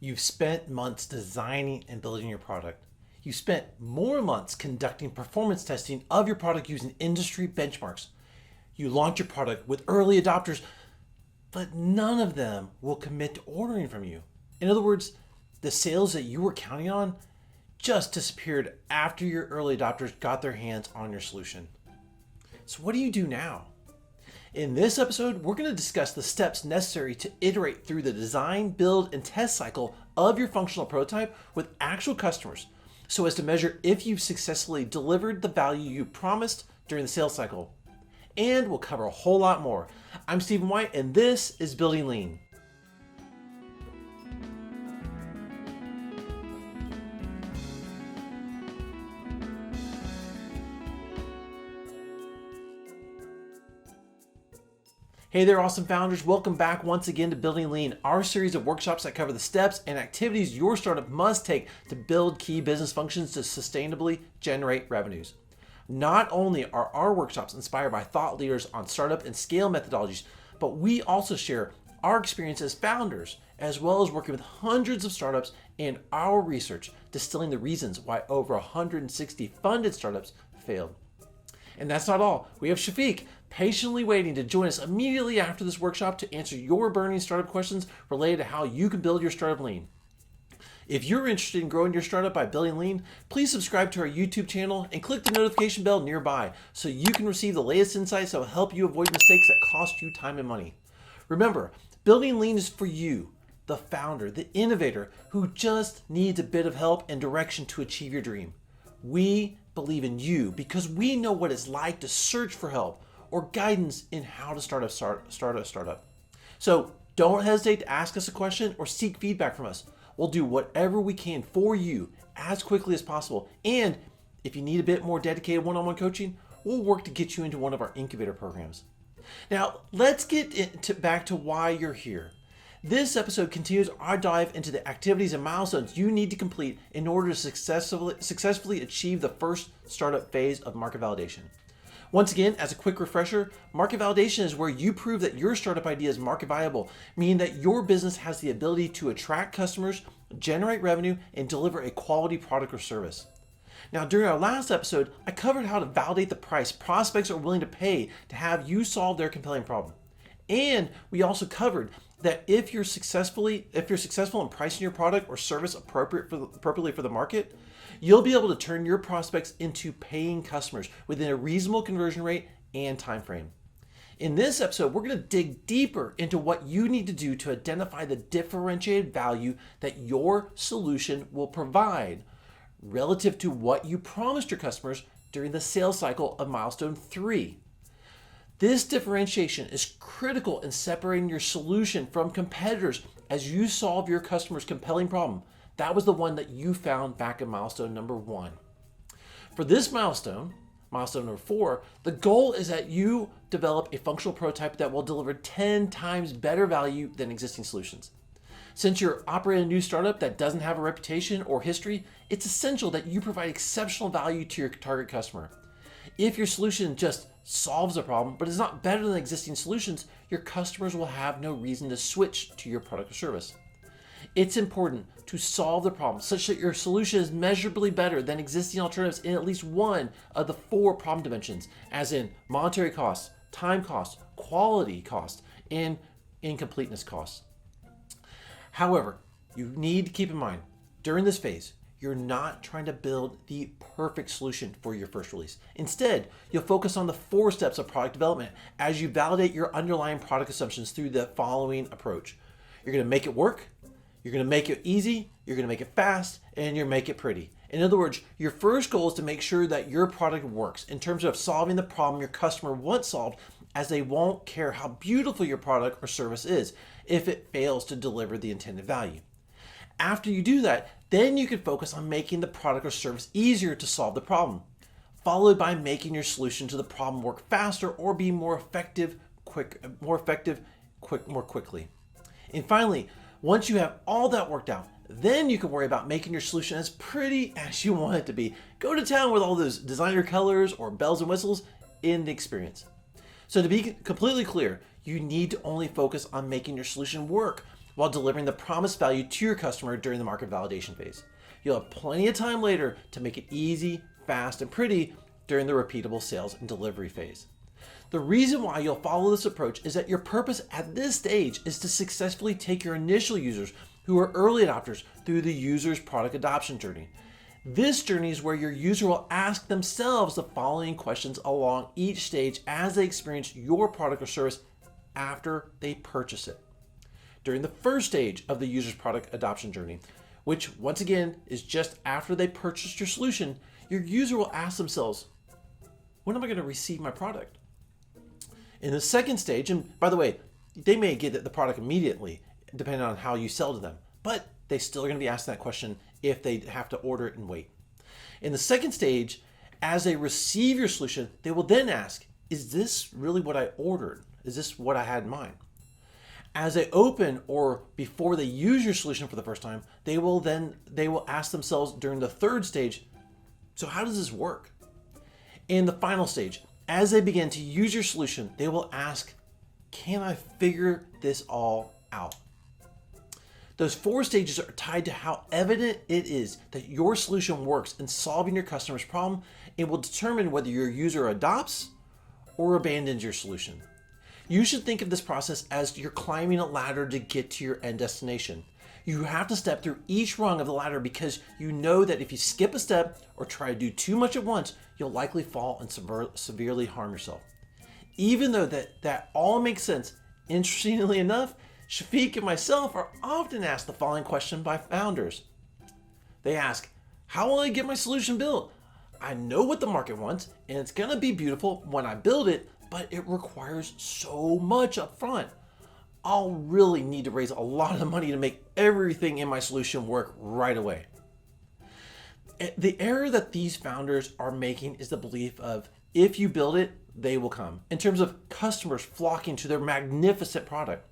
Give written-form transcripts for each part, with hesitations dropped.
You've spent months designing and building your product. You've spent more months conducting performance testing of your product using industry benchmarks. You launch your product with early adopters, but none of them will commit to ordering from you. In other words, the sales that you were counting on just disappeared after your early adopters got their hands on your solution. So what do you do now? In this episode, we're going to discuss the steps necessary to iterate through the design, build, and test cycle of your functional prototype with actual customers so as to measure if you've successfully delivered the value you promised during the sales cycle. And we'll cover a whole lot more. I'm Stephen White, and this is Building Lean. Hey there, awesome founders. Welcome back once again to Building Lean, our series of workshops that cover the steps and activities your startup must take to build key business functions to sustainably generate revenues. Not only are our workshops inspired by thought leaders on startup and scale methodologies, but we also share our experience as founders, as well as working with hundreds of startups and our research, distilling the reasons why over 160 funded startups failed. And that's not all. We have Shafiq patiently waiting to join us immediately after this workshop to answer your burning startup questions related to how you can build your startup lean. If you're interested in growing your startup by building lean, please subscribe to our YouTube channel and click the notification bell nearby so you can receive the latest insights that will help you avoid mistakes that cost you time and money. Remember, building lean is for you, the founder, the innovator who just needs a bit of help and direction to achieve your dream. We believe in you because we know what it's like to search for help or guidance in how to start a startup. So don't hesitate to ask us a question or seek feedback from us. We'll do whatever we can for you as quickly as possible. And if you need a bit more dedicated one-on-one coaching, we'll work to get you into one of our incubator programs. Now, let's get back to why you're here. This episode continues our dive into the activities and milestones you need to complete in order to successfully achieve the first startup phase of market validation. Once again, as a quick refresher, market validation is where you prove that your startup idea is market viable, meaning that your business has the ability to attract customers, generate revenue, and deliver a quality product or service. Now, during our last episode, I covered how to validate the price prospects are willing to pay to have you solve their compelling problem. And we also covered that if you're successful in pricing your product or service appropriately for the market, you'll be able to turn your prospects into paying customers within a reasonable conversion rate and time frame. In this episode, we're going to dig deeper into what you need to do to identify the differentiated value that your solution will provide relative to what you promised your customers during the sales cycle of Milestone 3. This differentiation is critical in separating your solution from competitors as you solve your customer's compelling problem. That was the one that you found back in milestone number 1. For this milestone number 4, the goal is that you develop a functional prototype that will deliver 10 times better value than existing solutions. Since you're operating a new startup that doesn't have a reputation or history, it's essential that you provide exceptional value to your target customer. If your solution just solves a problem but is not better than existing solutions, your customers will have no reason to switch to your product or service. It's important to solve the problem such that your solution is measurably better than existing alternatives in at least one of the 4 problem dimensions, as in monetary costs, time costs, quality costs, and incompleteness costs. However, you need to keep in mind, during this phase, you're not trying to build the perfect solution for your first release. Instead, you'll focus on the 4 steps of product development as you validate your underlying product assumptions through the following approach. You're going to make it work, you're going to make it easy, you're going to make it fast, and you're going to make it pretty. In other words, your first goal is to make sure that your product works in terms of solving the problem your customer wants solved, as they won't care how beautiful your product or service is if it fails to deliver the intended value. After you do that, then you can focus on making the product or service easier to solve the problem, followed by making your solution to the problem work faster or be more effective more quickly. And finally, once you have all that worked out, then you can worry about making your solution as pretty as you want it to be. Go to town with all those designer colors or bells and whistles in the experience. So to be completely clear, you need to only focus on making your solution work while delivering the promised value to your customer during the market validation phase. You'll have plenty of time later to make it easy, fast, and pretty during the repeatable sales and delivery phase. The reason why you'll follow this approach is that your purpose at this stage is to successfully take your initial users who are early adopters through the user's product adoption journey. This journey is where your user will ask themselves the following questions along each stage as they experience your product or service after they purchase it. During the first stage of the user's product adoption journey, which once again is just after they purchased your solution, your user will ask themselves, when am I going to receive my product? In the second stage, and by the way, they may get the product immediately, depending on how you sell to them, but they still are going to be asking that question if they have to order it and wait. In the second stage, as they receive your solution, they will then ask, is this really what I ordered? Is this what I had in mind? As they open or before they use your solution for the first time, they will ask themselves during the third stage, so how does this work? In the final stage, as they begin to use your solution, they will ask, can I figure this all out? Those 4 stages are tied to how evident it is that your solution works in solving your customer's problem and will determine whether your user adopts or abandons your solution. You should think of this process as you're climbing a ladder to get to your end destination. You have to step through each rung of the ladder because you know that if you skip a step or try to do too much at once, you'll likely fall and severely harm yourself. Even though that all makes sense, interestingly enough, Shafiq and myself are often asked the following question by founders. They ask, how will I get my solution built? I know what the market wants and it's going to be beautiful when I build it, but it requires so much up front. I'll really need to raise a lot of money to make everything in my solution work right away. The error that these founders are making is the belief of if you build it, they will come, in terms of customers flocking to their magnificent product.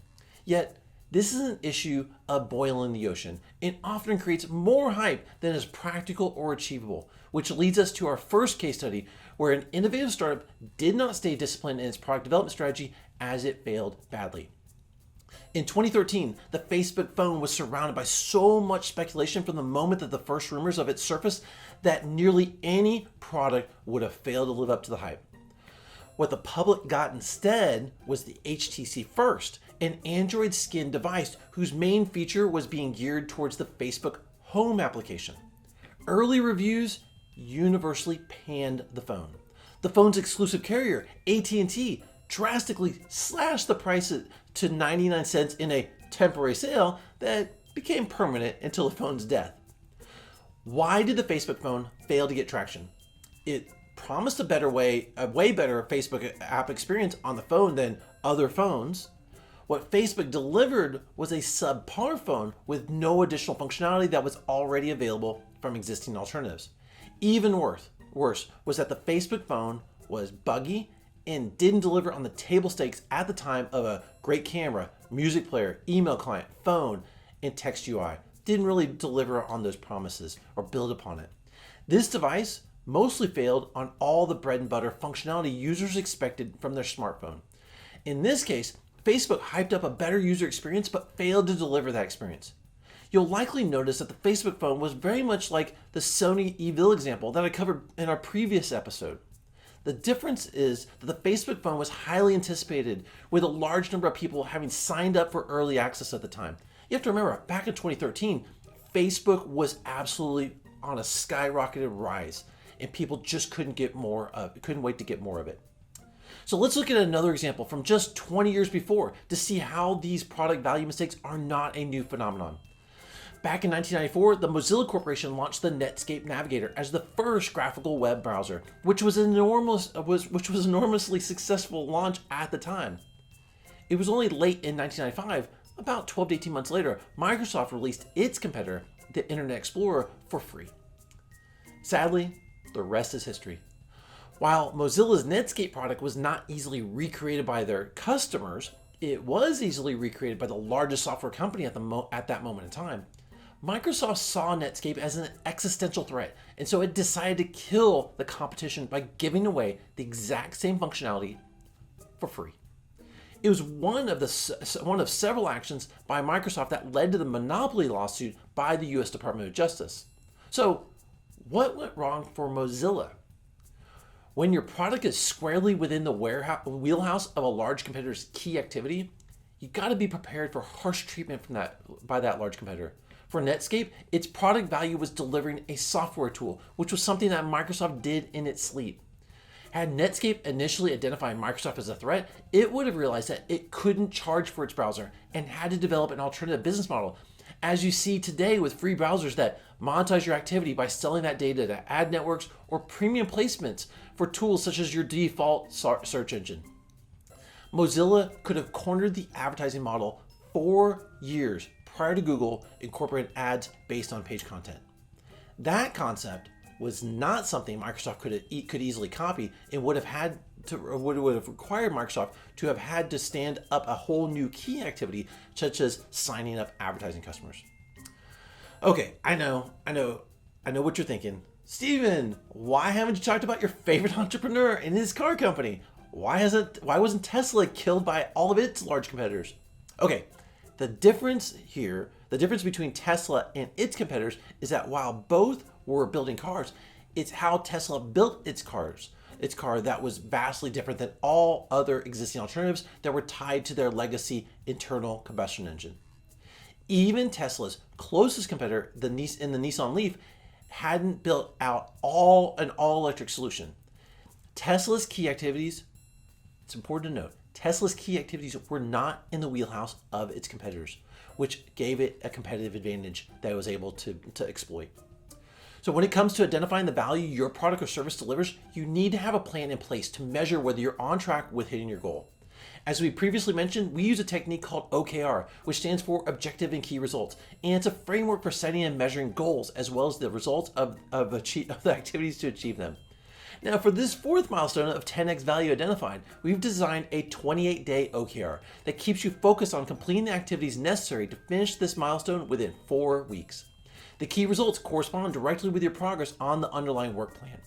Yet, this is an issue of boiling the ocean. It often creates more hype than is practical or achievable, which leads us to our first case study where an innovative startup did not stay disciplined in its product development strategy as it failed badly. In 2013, the Facebook phone was surrounded by so much speculation from the moment that the first rumors of it surfaced that nearly any product would have failed to live up to the hype. What the public got instead was the HTC First, an Android skin device whose main feature was being geared towards the Facebook Home application. Early reviews universally panned the phone. The phone's exclusive carrier, AT&T, drastically slashed the price to 99 cents in a temporary sale that became permanent until the phone's death. Why did the Facebook phone fail to get traction? It promised a way better Facebook app experience on the phone than other phones. What Facebook delivered was a subpar phone with no additional functionality that was already available from existing alternatives. Even worse was that the Facebook phone was buggy and didn't deliver on the table stakes at the time of a great camera, music player, email client, phone, and text UI. Didn't really deliver on those promises or build upon it. This device mostly failed on all the bread and butter functionality users expected from their smartphone. In this case, Facebook hyped up a better user experience but failed to deliver that experience. You'll likely notice that the Facebook phone was very much like the Sony Evil example that I covered in our previous episode. The difference is that the Facebook phone was highly anticipated, with a large number of people having signed up for early access at the time. You have to remember, back in 2013, Facebook was absolutely on a skyrocketed rise, and people just couldn't wait to get more of it. So let's look at another example from just 20 years before to see how these product value mistakes are not a new phenomenon. Back in 1994, the Mozilla Corporation launched the Netscape Navigator as the first graphical web browser, which was an enormously successful launch at the time. It was only late in 1995, about 12 to 18 months later, Microsoft released its competitor, the Internet Explorer, for free. Sadly, the rest is history. While Mozilla's Netscape product was not easily recreated by their customers, it was easily recreated by the largest software company at that moment in time. Microsoft saw Netscape as an existential threat, and so it decided to kill the competition by giving away the exact same functionality for free. It was one of several actions by Microsoft that led to the monopoly lawsuit by the U.S. Department of Justice. So, what went wrong for Mozilla? When your product is squarely within the wheelhouse of a large competitor's key activity, you got to be prepared for harsh treatment by that large competitor. For Netscape, its product value was delivering a software tool, which was something that Microsoft did in its sleep. Had Netscape initially identified Microsoft as a threat, it would have realized that it couldn't charge for its browser and had to develop an alternative business model, as you see today with free browsers that monetize your activity by selling that data to ad networks or premium placements for tools such as your default search engine. Mozilla could have cornered the advertising model 4 years prior to Google incorporating ads based on page content. That concept was not something Microsoft could easily copy and would have required Microsoft to have had to stand up a whole new key activity, such as signing up advertising customers. Okay, I know what you're thinking. Steven, why haven't you talked about your favorite entrepreneur and his car company? Why wasn't Tesla killed by all of its large competitors? Okay, the difference between Tesla and its competitors is that while both were building cars, it's how Tesla built its car that was vastly different than all other existing alternatives that were tied to their legacy internal combustion engine. Even Tesla's closest competitor, in the Nissan Leaf, hadn't built out an all-electric solution. Tesla's key activities, it's important to note, Tesla's key activities were not in the wheelhouse of its competitors, which gave it a competitive advantage that it was able to exploit. So when it comes to identifying the value your product or service delivers, you need to have a plan in place to measure whether you're on track with hitting your goal. As we previously mentioned, we use a technique called OKR, which stands for Objective and Key Results, and it's a framework for setting and measuring goals as well as the results of the activities to achieve them. Now, for this fourth milestone of 10x value identified, we've designed a 28-day OKR that keeps you focused on completing the activities necessary to finish this milestone within 4 weeks. The key results correspond directly with your progress on the underlying work plan.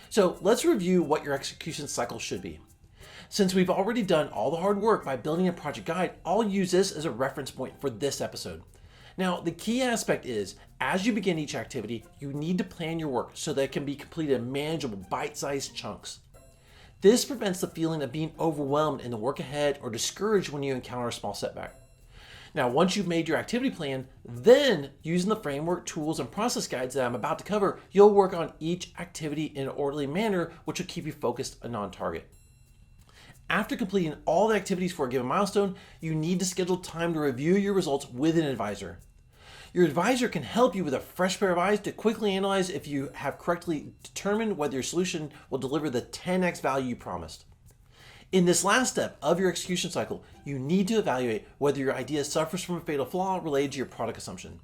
So let's review what your execution cycle should be. Since we've already done all the hard work by building a project guide, I'll use this as a reference point for this episode. Now, the key aspect is, as you begin each activity, you need to plan your work so that it can be completed in manageable, bite-sized chunks. This prevents the feeling of being overwhelmed in the work ahead or discouraged when you encounter a small setback. Now, once you've made your activity plan, then using the framework, tools, and process guides that I'm about to cover, you'll work on each activity in an orderly manner, which will keep you focused and on target. After completing all the activities for a given milestone, you need to schedule time to review your results with an advisor. Your advisor can help you with a fresh pair of eyes to quickly analyze if you have correctly determined whether your solution will deliver the 10x value you promised. In this last step of your execution cycle, you need to evaluate whether your idea suffers from a fatal flaw related to your product assumption.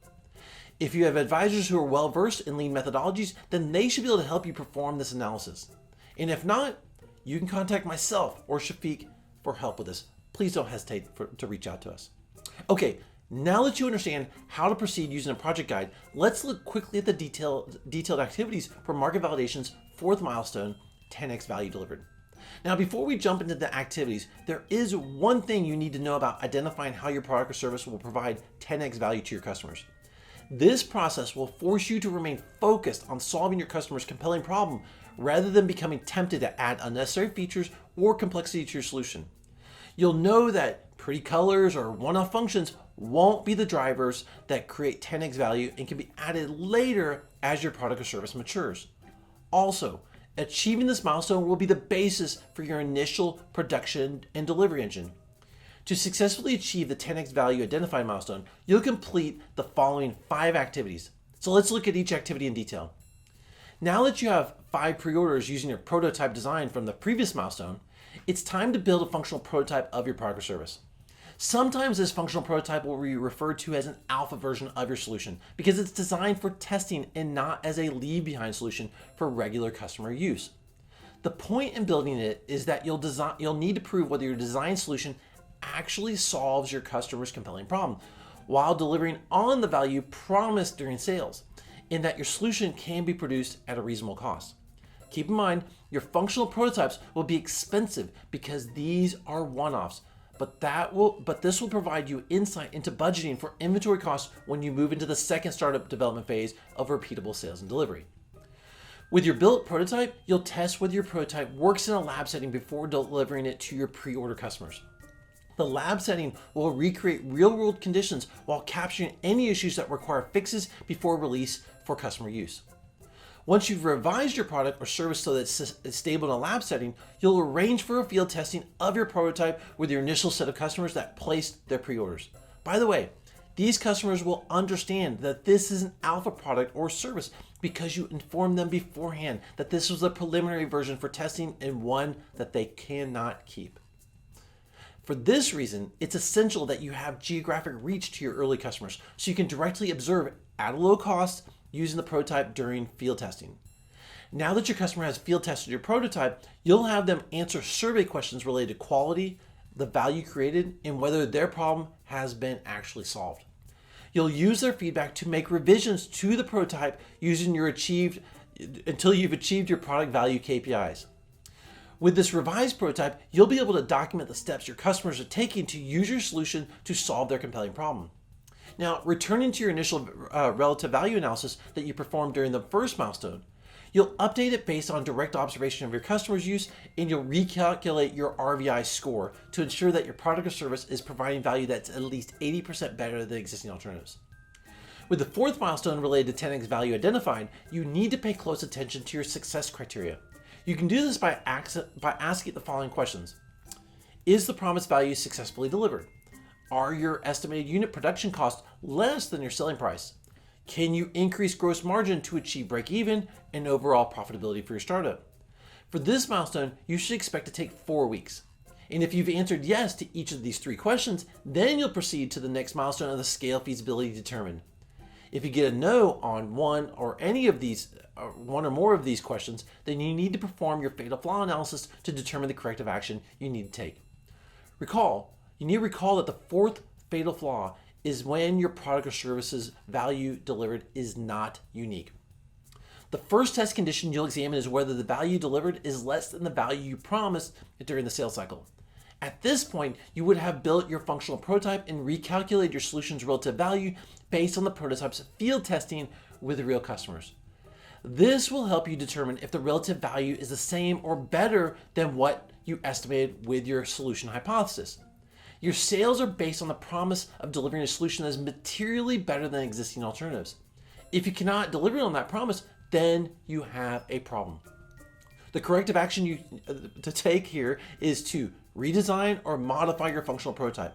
If you have advisors who are well versed in lean methodologies, then they should be able to help you perform this analysis. And if not, you can contact myself or Shafiq for help with this. Please don't hesitate to reach out to us. Okay, now that you understand how to proceed using a project guide, let's look quickly at the detailed activities for market validation's fourth milestone, 10x value delivered. Now, before we jump into the activities, there is one thing you need to know about identifying how your product or service will provide 10x value to your customers. This process will force you to remain focused on solving your customer's compelling problem rather than becoming tempted to add unnecessary features or complexity to your solution. You'll know that pretty colors or one-off functions won't be the drivers that create 10x value and can be added later as your product or service matures. Also, achieving this milestone will be the basis for your initial production and delivery engine. To successfully achieve the 10x value identified milestone, you'll complete the following 5 activities. So let's look at each activity in detail. Now that you have 5 pre-orders using your prototype design from the previous milestone, it's time to build a functional prototype of your product or service. Sometimes this functional prototype will be referred to as an alpha version of your solution because it's designed for testing and not as a leave-behind solution for regular customer use. The point in building it is that you'll need to prove whether your design solution actually solves your customer's compelling problem while delivering on the value promised during sales, and that your solution can be produced at a reasonable cost. Keep in mind, your functional prototypes will be expensive because these are one-offs, But this will provide you insight into budgeting for inventory costs when you move into the second startup development phase of repeatable sales and delivery. With your built prototype, you'll test whether your prototype works in a lab setting before delivering it to your pre-order customers. The lab setting will recreate real-world conditions while capturing any issues that require fixes before release for customer use. Once you've revised your product or service so that it's stable in a lab setting, you'll arrange for a field testing of your prototype with your initial set of customers that placed their pre-orders. By the way, these customers will understand that this is an alpha product or service because you informed them beforehand that this was a preliminary version for testing and one that they cannot keep. For this reason, it's essential that you have geographic reach to your early customers so you can directly observe at a low cost using the prototype during field testing. Now that your customer has field tested your prototype, you'll have them answer survey questions related to quality, the value created, and whether their problem has been actually solved. You'll use their feedback to make revisions to the prototype until you've achieved your product value KPIs. With this revised prototype, you'll be able to document the steps your customers are taking to use your solution to solve their compelling problem. Now, returning to your initial relative value analysis that you performed during the first milestone, you'll update it based on direct observation of your customers' use, and you'll recalculate your RVI score to ensure that your product or service is providing value that's at least 80% better than existing alternatives. With the fourth milestone related to 10x value identified, you need to pay close attention to your success criteria. You can do this by asking the following questions. Is the promised value successfully delivered? Are your estimated unit production costs less than your selling price? Can you increase gross margin to achieve break even and overall profitability for your startup? For this milestone, you should expect to take 4 weeks. And if you've answered yes to each of these 3 questions, then you'll proceed to the next milestone of the scale feasibility determined. If you get a no on one or more of these questions, then you need to perform your fatal flaw analysis to determine the corrective action you need to take. You need to recall that the fourth fatal flaw is when your product or service's value delivered is not unique. The first test condition you'll examine is whether the value delivered is less than the value you promised during the sales cycle. At this point, you would have built your functional prototype and recalculated your solution's relative value based on the prototype's field testing with real customers. This will help you determine if the relative value is the same or better than what you estimated with your solution hypothesis. Your sales are based on the promise of delivering a solution that is materially better than existing alternatives. If you cannot deliver on that promise, then you have a problem. The corrective action to take here is to redesign or modify your functional prototype.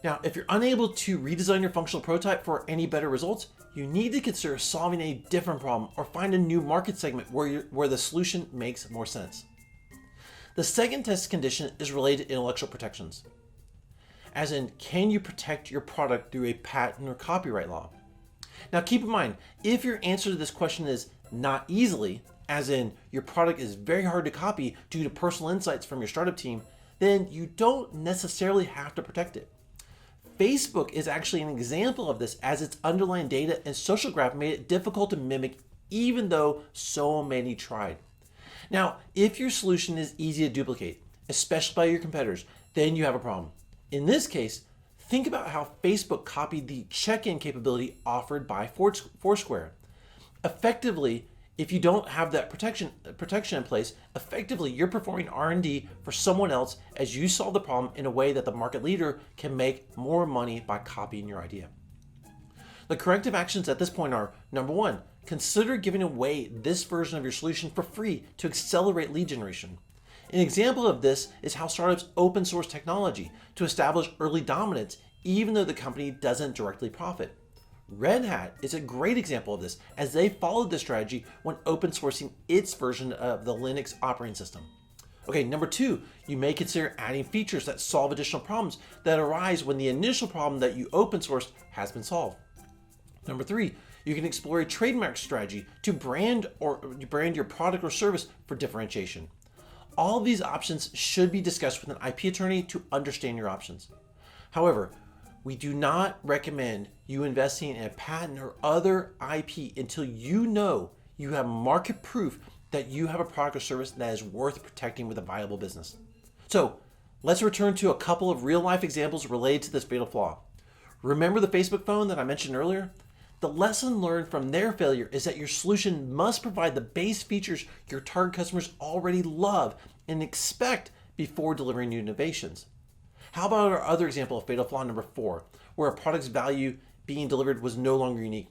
Now, if you're unable to redesign your functional prototype for any better results, you need to consider solving a different problem or find a new market segment where the solution makes more sense. The second test condition is related to intellectual protections. As in, can you protect your product through a patent or copyright law? Now keep in mind, if your answer to this question is not easily, as in your product is very hard to copy due to personal insights from your startup team, then you don't necessarily have to protect it. Facebook is actually an example of this, as its underlying data and social graph made it difficult to mimic even though so many tried. Now, if your solution is easy to duplicate, especially by your competitors, then you have a problem. In this case, think about how Facebook copied the check-in capability offered by Foursquare. Effectively, if you don't have that protection in place, effectively you're performing R&D for someone else as you solve the problem in a way that the market leader can make more money by copying your idea. The corrective actions at this point are, number 1, consider giving away this version of your solution for free to accelerate lead generation. An example of this is how startups open source technology to establish early dominance even though the company doesn't directly profit. Red Hat is a great example of this, as they followed this strategy when open sourcing its version of the Linux operating system. Okay, number 2, you may consider adding features that solve additional problems that arise when the initial problem that you open sourced has been solved. Number 3, you can explore a trademark strategy to brand your product or service for differentiation. All of these options should be discussed with an IP attorney to understand your options. However, we do not recommend you investing in a patent or other IP until you know you have market proof that you have a product or service that is worth protecting with a viable business. So Let's return to a couple of real-life examples related to this fatal flaw. Remember the Facebook phone that I mentioned earlier? The lesson learned from their failure is that your solution must provide the base features your target customers already love and expect before delivering new innovations. How about our other example of fatal flaw number 4, where a product's value being delivered was no longer unique?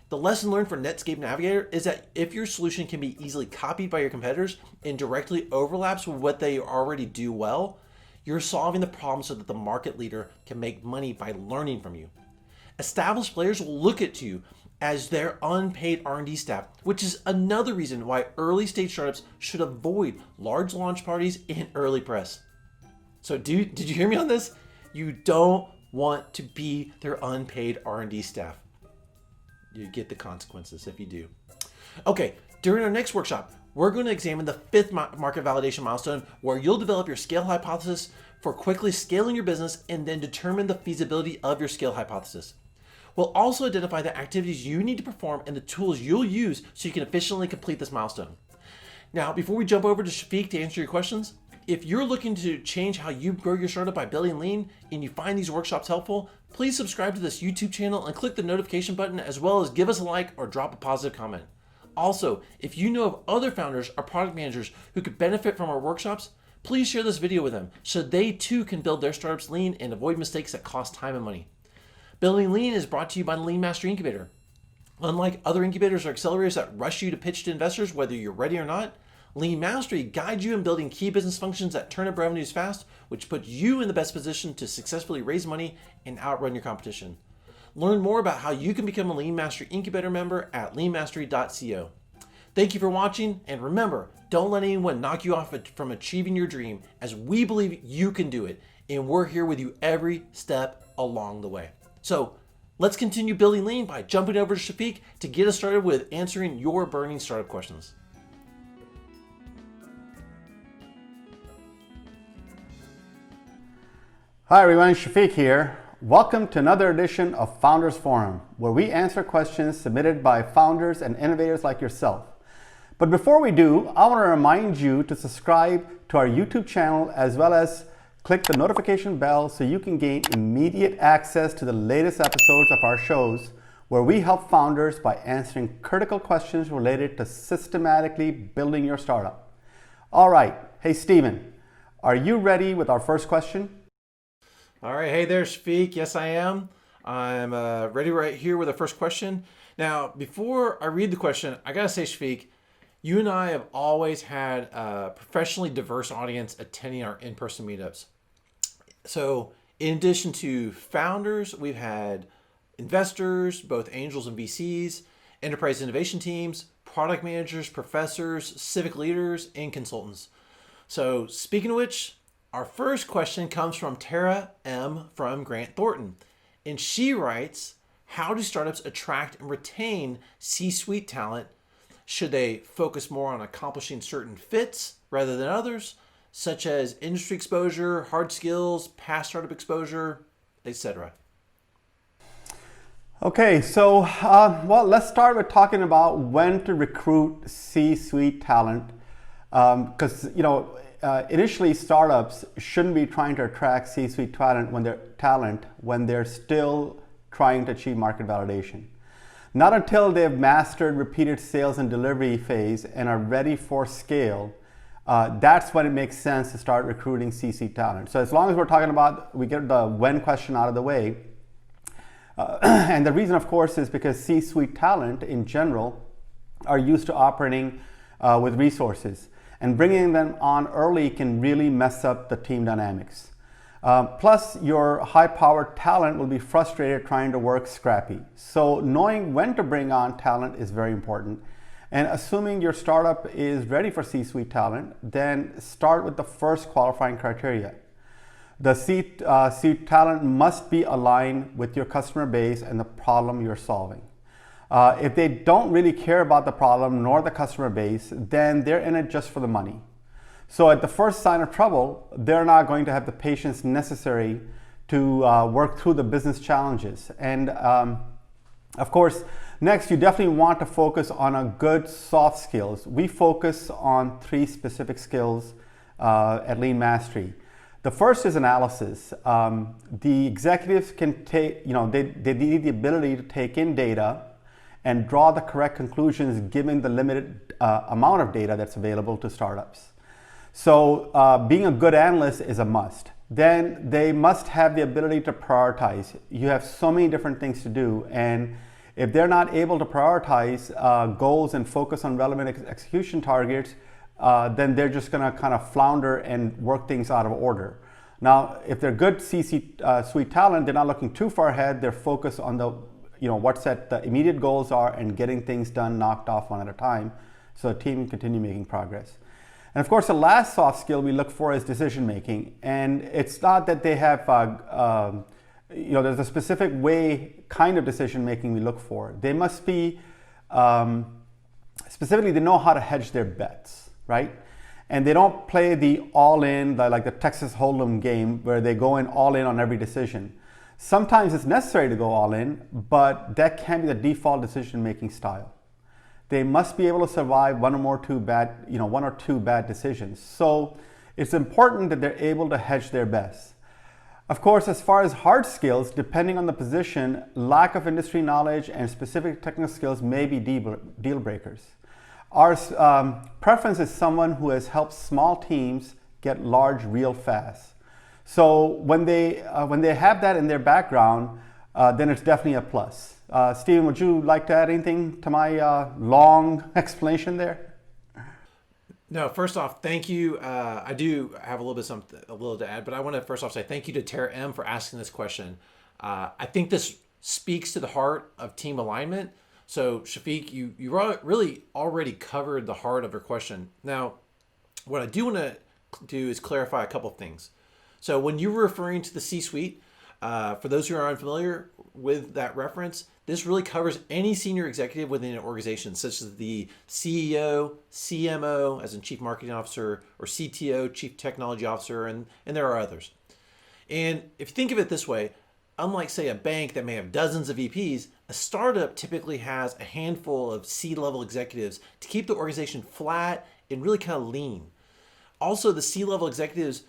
The lesson learned for Netscape Navigator is that if your solution can be easily copied by your competitors and directly overlaps with what they already do well, you're solving the problem so that the market leader can make money by learning from you. Established players will look at you as their unpaid R&D staff, which is another reason why early stage startups should avoid large launch parties and early press. So did you hear me on this? You don't want to be their unpaid R&D staff. You get the consequences if you do. Okay, during our next workshop, we're going to examine the 5th market validation milestone, where you'll develop your scale hypothesis for quickly scaling your business and then determine the feasibility of your scale hypothesis. We'll also identify the activities you need to perform and the tools you'll use so you can efficiently complete this milestone. Now, before we jump over to Shafiq to answer your questions, if you're looking to change how you grow your startup by building lean and you find these workshops helpful, please subscribe to this YouTube channel and click the notification button, as well as give us a like or drop a positive comment. Also, if you know of other founders or product managers who could benefit from our workshops, please share this video with them so they too can build their startups lean and avoid mistakes that cost time and money. Building Lean is brought to you by the Lean Mastery Incubator. Unlike other incubators or accelerators that rush you to pitch to investors whether you're ready or not, Lean Mastery guides you in building key business functions that turn up revenues fast, which puts you in the best position to successfully raise money and outrun your competition. Learn more about how you can become a Lean Mastery Incubator member at leanmastery.co. Thank you for watching, and remember, don't let anyone knock you off from achieving your dream, as we believe you can do it, and we're here with you every step along the way. So let's continue building lean by jumping over to Shafiq to get us started with answering your burning startup questions. Hi everyone, Shafiq here. Welcome to another edition of Founders Forum, where we answer questions submitted by founders and innovators like yourself. But before we do, I want to remind you to subscribe to our YouTube channel, as well as click the notification bell so you can gain immediate access to the latest episodes of our shows, where we help founders by answering critical questions related to systematically building your startup. All right, hey Steven, are you ready with our first question? All right, hey there, Shafiq. Yes, I am. I'm ready right here with the first question. Now, before I read the question, I gotta say, Shafiq, you and I have always had a professionally diverse audience attending our in-person meetups. So, in addition to founders, we've had investors, both angels and VCs, enterprise innovation teams, product managers, professors, civic leaders, and consultants. So, speaking of which, our first question comes from Tara M. from Grant Thornton, and she writes, how do startups attract and retain C-suite talent? Should they focus more on accomplishing certain fits rather than others, such as industry exposure, hard skills, past startup exposure, etc.? Okay, so let's start with talking about when to recruit C-suite talent, because initially startups shouldn't be trying to attract C-suite talent when they're still trying to achieve market validation. Not until they've mastered repeated sales and delivery phase and are ready for scale, that's when it makes sense to start recruiting C-suite talent. So as long as we're talking about, we get the when question out of the way, and the reason, of course, is because C-suite talent in general are used to operating with resources, and bringing them on early can really mess up the team dynamics. Plus, your high-powered talent will be frustrated trying to work scrappy. So knowing when to bring on talent is very important. And assuming your startup is ready for C-suite talent, then start with the first qualifying criteria. The C-suite talent must be aligned with your customer base and the problem you're solving. If they don't really care about the problem nor the customer base, then they're in it just for the money. So at the first sign of trouble, they're not going to have the patience necessary to work through the business challenges. And of course, next, you definitely want to focus on a good soft skills. We focus on 3 specific skills at Lean Mastery. The first is analysis. The executives can take, they need the ability to take in data and draw the correct conclusions given the limited amount of data that's available to startups. So being a good analyst is a must. Then they must have the ability to prioritize. You have so many different things to do, and if they're not able to prioritize goals and focus on relevant execution targets, then they're just going to kind of flounder and work things out of order. Now, if they're good C-suite talent, they're not looking too far ahead. They're focused on the, what the immediate goals are and getting things done, knocked off one at a time, so the team can continue making progress. And of course, the last soft skill we look for is decision making. And it's not that they have, there's a specific kind of decision making we look for. They must be, specifically, they know how to hedge their bets, right? And they don't play the all-in, like the Texas Hold'em game, where they go in all in on every decision. Sometimes it's necessary to go all in, but that can't be the default decision making style. They must be able to survive one or two bad decisions. So it's important that they're able to hedge their bets. Of course, as far as hard skills, depending on the position, lack of industry knowledge and specific technical skills may be deal breakers. Our preference is someone who has helped small teams get large real fast. So when they have that in their background, then it's definitely a plus. Steven, would you like to add anything to my long explanation there? No, first off, thank you. I do have a little to add, but I want to first off say thank you to Tara M for asking this question. I think this speaks to the heart of team alignment. So Shafiq, you really already covered the heart of your question. Now, what I do want to do is clarify a couple of things. So when you were referring to the C-suite, for those who are unfamiliar with that reference, this really covers any senior executive within an organization, such as the CEO, CMO, as in Chief Marketing Officer, or CTO, Chief Technology Officer, and there are others. And if you think of it this way, unlike, say, a bank that may have dozens of VPs, a startup typically has a handful of C-level executives to keep the organization flat and really kind of lean. Also, the C-level executives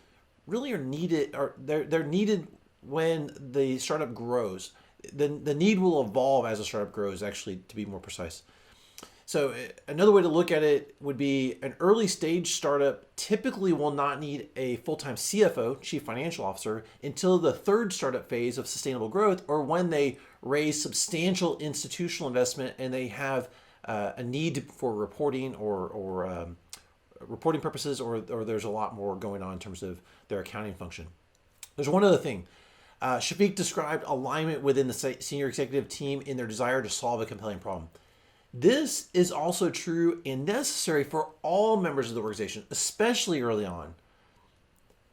really are needed, or they're needed when the startup grows. The need will evolve as a startup grows, actually, to be more precise. So another way to look at it would be an early stage startup typically will not need a full-time CFO, Chief Financial Officer, until the third startup phase of sustainable growth, or when they raise substantial institutional investment and they have a need for reporting or reporting purposes, or there's a lot more going on in terms of their accounting function. There's one other thing. Shafiq described alignment within the senior executive team in their desire to solve a compelling problem. This is also true and necessary for all members of the organization, especially early on.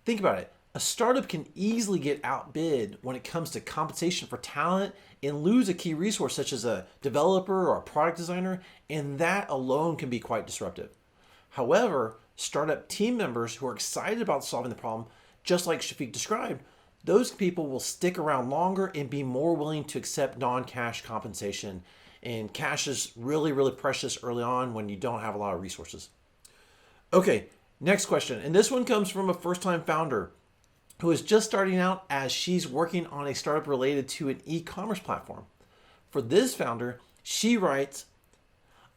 Think about it. A startup can easily get outbid when it comes to compensation for talent and lose a key resource such as a developer or a product designer, and that alone can be quite disruptive. However, startup team members who are excited about solving the problem, just like Shafiq described, those people will stick around longer and be more willing to accept non-cash compensation. And cash is really, really precious early on when you don't have a lot of resources. Okay, next question. And this one comes from a first-time founder who is just starting out as she's working on a startup related to an e-commerce platform. For this founder, she writes,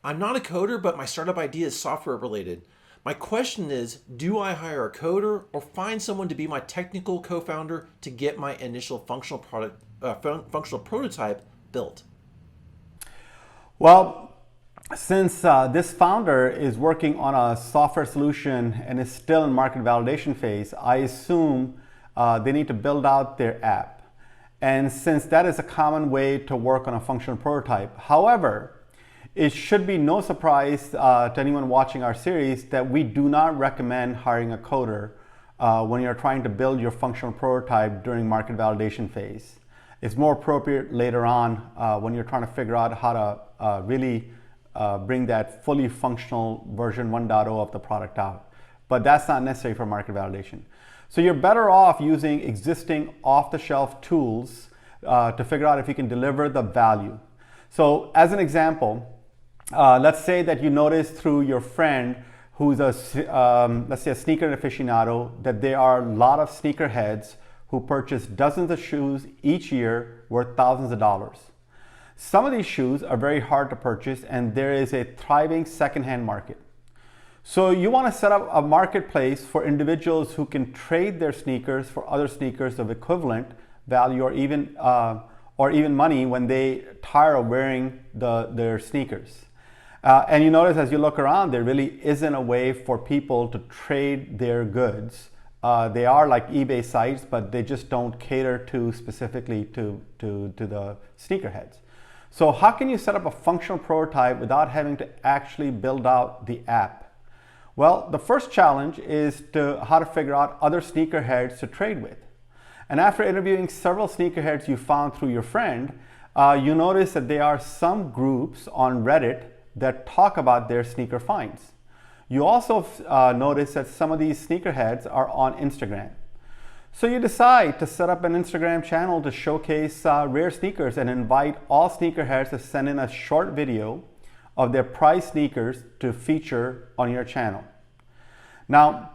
"I'm not a coder, but my startup idea is software related. My question is, do I hire a coder or find someone to be my technical co-founder to get my initial functional prototype built?" Well, since this founder is working on a software solution and is still in market validation phase, I assume they need to build out their app. And since that is a common way to work on a functional prototype. However, it should be no surprise to anyone watching our series that we do not recommend hiring a coder when you're trying to build your functional prototype during market validation phase. It's more appropriate later on when you're trying to figure out how to really bring that fully functional version 1.0 of the product out. But that's not necessary for market validation. So you're better off using existing off-the-shelf tools to figure out if you can deliver the value. So as an example, let's say that you notice through your friend who's let's say a sneaker aficionado, that there are a lot of sneakerheads who purchase dozens of shoes each year worth thousands of dollars. Some of these shoes are very hard to purchase, and there is a thriving secondhand market. So you want to set up a marketplace for individuals who can trade their sneakers for other sneakers of equivalent value, or even money when they tire of wearing their sneakers. And you notice as you look around, there really isn't a way for people to trade their goods. They are like eBay sites, but they just don't cater to specifically to the sneakerheads. So how can you set up a functional prototype without having to actually build out the app? Well, the first challenge is how to figure out other sneakerheads to trade with. And after interviewing several sneakerheads you found through your friend, you notice that there are some groups on Reddit that talk about their sneaker finds. You also notice that some of these sneakerheads are on Instagram. So you decide to set up an Instagram channel to showcase rare sneakers and invite all sneakerheads to send in a short video of their prized sneakers to feature on your channel. Now,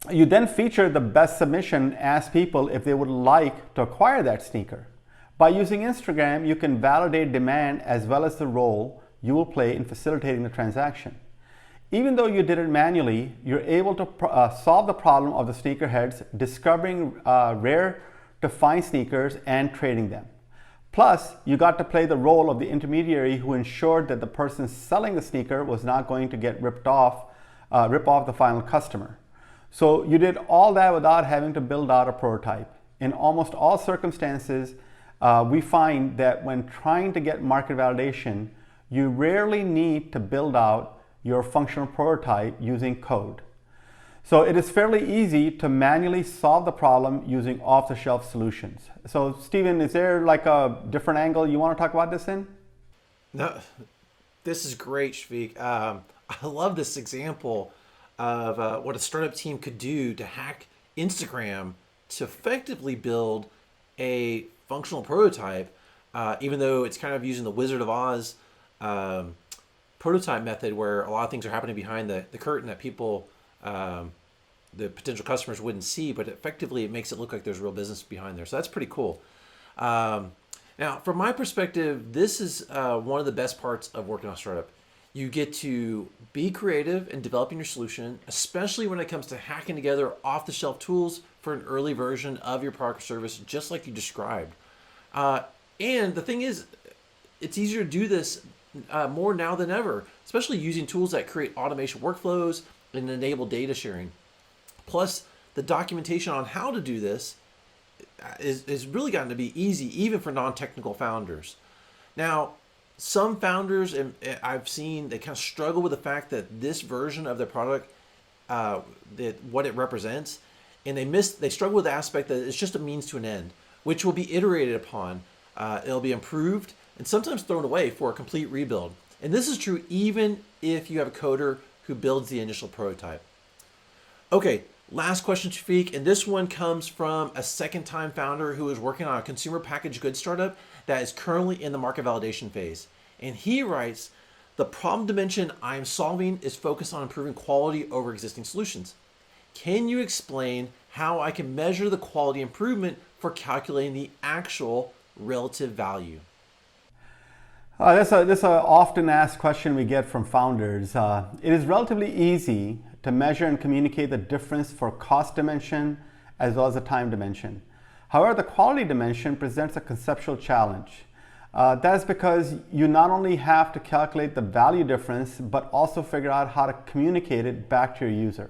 you then feature the best submission, ask people if they would like to acquire that sneaker. By using Instagram, you can validate demand as well as the role you will play in facilitating the transaction. Even though you did it manually, you're able to solve the problem of the sneakerheads discovering rare to find sneakers and trading them. Plus, you got to play the role of the intermediary who ensured that the person selling the sneaker was not going to get rip off the final customer. So you did all that without having to build out a prototype. In almost all circumstances, we find that when trying to get market validation, you rarely need to build out your functional prototype using code. So it is fairly easy to manually solve the problem using off-the-shelf solutions. So Steven, is there like a different angle you want to talk about this in? No, this is great, Shafiq. I love this example of what a startup team could do to hack Instagram to effectively build a functional prototype, even though it's kind of using the Wizard of Oz prototype method, where a lot of things are happening behind the curtain that people, the potential customers, wouldn't see, but effectively it makes it look like there's real business behind there. So that's pretty cool. Now, from my perspective, this is one of the best parts of working on a startup. You get to be creative in developing your solution, especially when it comes to hacking together off-the-shelf tools for an early version of your product or service, just like you described. And the thing is, it's easier to do this more now than ever, especially using tools that create automation workflows and enable data sharing. Plus, the documentation on how to do this is really gotten to be easy, even for non-technical founders. Now, some founders, and I've seen, they kind of struggle with the fact that this version of their product, what it represents, and they struggle with the aspect that it's just a means to an end, which will be iterated upon. It'll be improved and sometimes thrown away for a complete rebuild. And this is true even if you have a coder who builds the initial prototype. Okay, last question, Shafiq, and this one comes from a second-time founder who is working on a consumer packaged goods startup that is currently in the market validation phase. And he writes, the problem dimension I am solving is focused on improving quality over existing solutions. Can you explain how I can measure the quality improvement for calculating the actual relative value? That's an often asked question we get from founders. It is relatively easy to measure and communicate the difference for cost dimension as well as the time dimension. However, the quality dimension presents a conceptual challenge. That's because you not only have to calculate the value difference, but also figure out how to communicate it back to your user.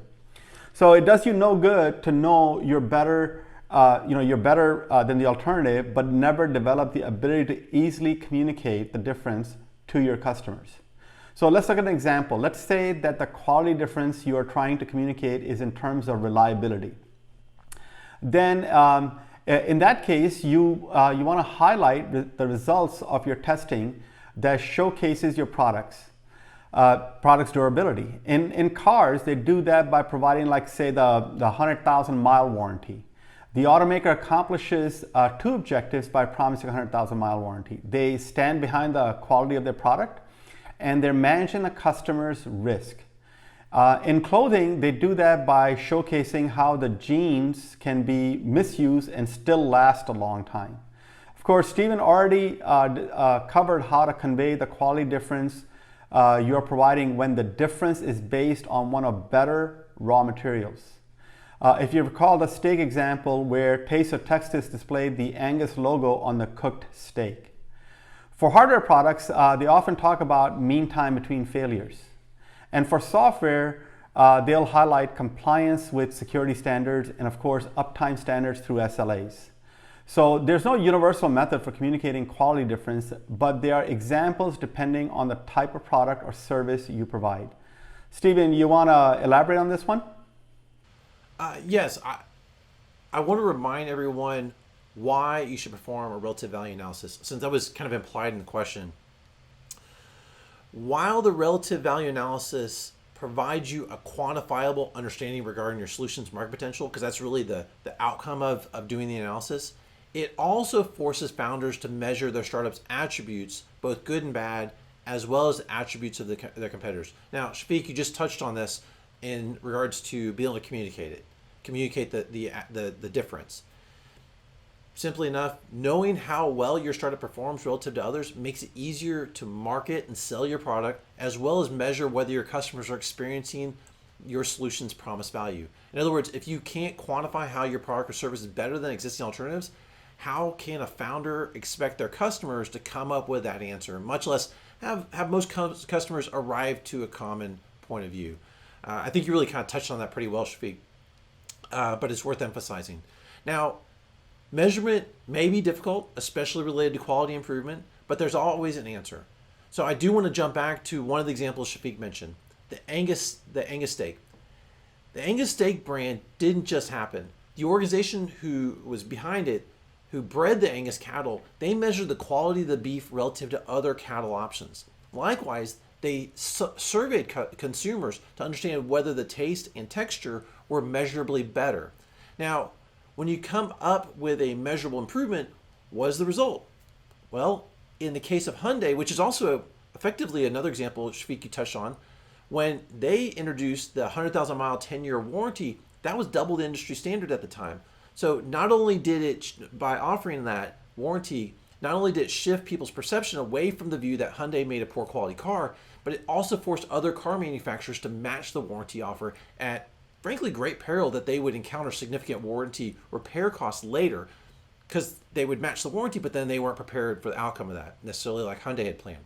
So it does you no good to know you're better than the alternative, but never develop the ability to easily communicate the difference to your customers. So let's look at an example. Let's say that the quality difference you are trying to communicate is in terms of reliability. Then in that case, you want to highlight the results of your testing that showcases your product's durability. In cars, they do that by providing, like, say, the 100,000 mile warranty. The automaker accomplishes two objectives by promising a 100,000 mile warranty. They stand behind the quality of their product, and they're managing the customer's risk. In clothing, they do that by showcasing how the jeans can be misused and still last a long time. Of course, Stephen already covered how to convey the quality difference you're providing when the difference is based on one of better raw materials. If you recall the steak example where Taste of Texas displayed the Angus logo on the cooked steak. For hardware products, they often talk about mean time between failures. And for software, they'll highlight compliance with security standards and of course uptime standards through SLAs. So there's no universal method for communicating quality difference, but there are examples depending on the type of product or service you provide. Stephen, you want to elaborate on this one? Yes, I want to remind everyone why you should perform a relative value analysis, since that was kind of implied in the question. While the relative value analysis provides you a quantifiable understanding regarding your solution's market potential, because that's really the outcome of doing the analysis, it also forces founders to measure their startup's attributes, both good and bad, as well as the attributes of their competitors. Now, Shafiq, you just touched on this in regards to being able to communicate the difference. Simply enough, knowing how well your startup performs relative to others makes it easier to market and sell your product, as well as measure whether your customers are experiencing your solution's promised value. In other words, if you can't quantify how your product or service is better than existing alternatives, how can a founder expect their customers to come up with that answer, much less have most customers arrive to a common point of view? I think you really kind of touched on that pretty well, Shafiq, but it's worth emphasizing. Now, measurement may be difficult, especially related to quality improvement, but there's always an answer. So I do want to jump back to one of the examples Shafiq mentioned, the Angus steak. The Angus steak brand didn't just happen. The organization who was behind it, who bred the Angus cattle, they measured the quality of the beef relative to other cattle options. Likewise, they surveyed consumers to understand whether the taste and texture were measurably better. Now, when you come up with a measurable improvement, what is the result? Well, in the case of Hyundai, which is also effectively another example Shafiq you touched on, when they introduced the 100,000 mile 10-year warranty, that was double the industry standard at the time. So not only did it, by offering that warranty, not only did it shift people's perception away from the view that Hyundai made a poor quality car, but it also forced other car manufacturers to match the warranty offer at frankly great peril that they would encounter significant warranty repair costs later, because they would match the warranty, but then they weren't prepared for the outcome of that, necessarily like Hyundai had planned.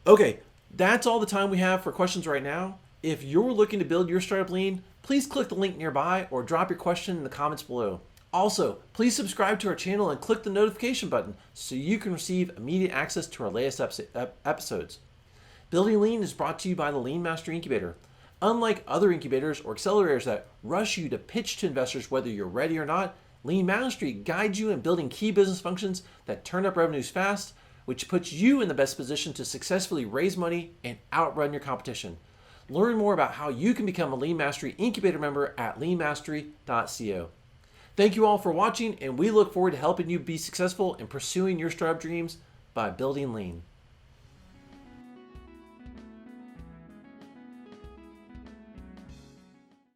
Okay, that's all the time we have for questions right now. If you're looking to build your startup lean, please click the link nearby or drop your question in the comments below. Also, please subscribe to our channel and click the notification button so you can receive immediate access to our latest episodes. Building Lean is brought to you by the Lean Mastery Incubator. Unlike other incubators or accelerators that rush you to pitch to investors whether you're ready or not, Lean Mastery guides you in building key business functions that turn up revenues fast, which puts you in the best position to successfully raise money and outrun your competition. Learn more about how you can become a Lean Mastery Incubator member at leanmastery.co. Thank you all for watching, and we look forward to helping you be successful in pursuing your startup dreams by building lean.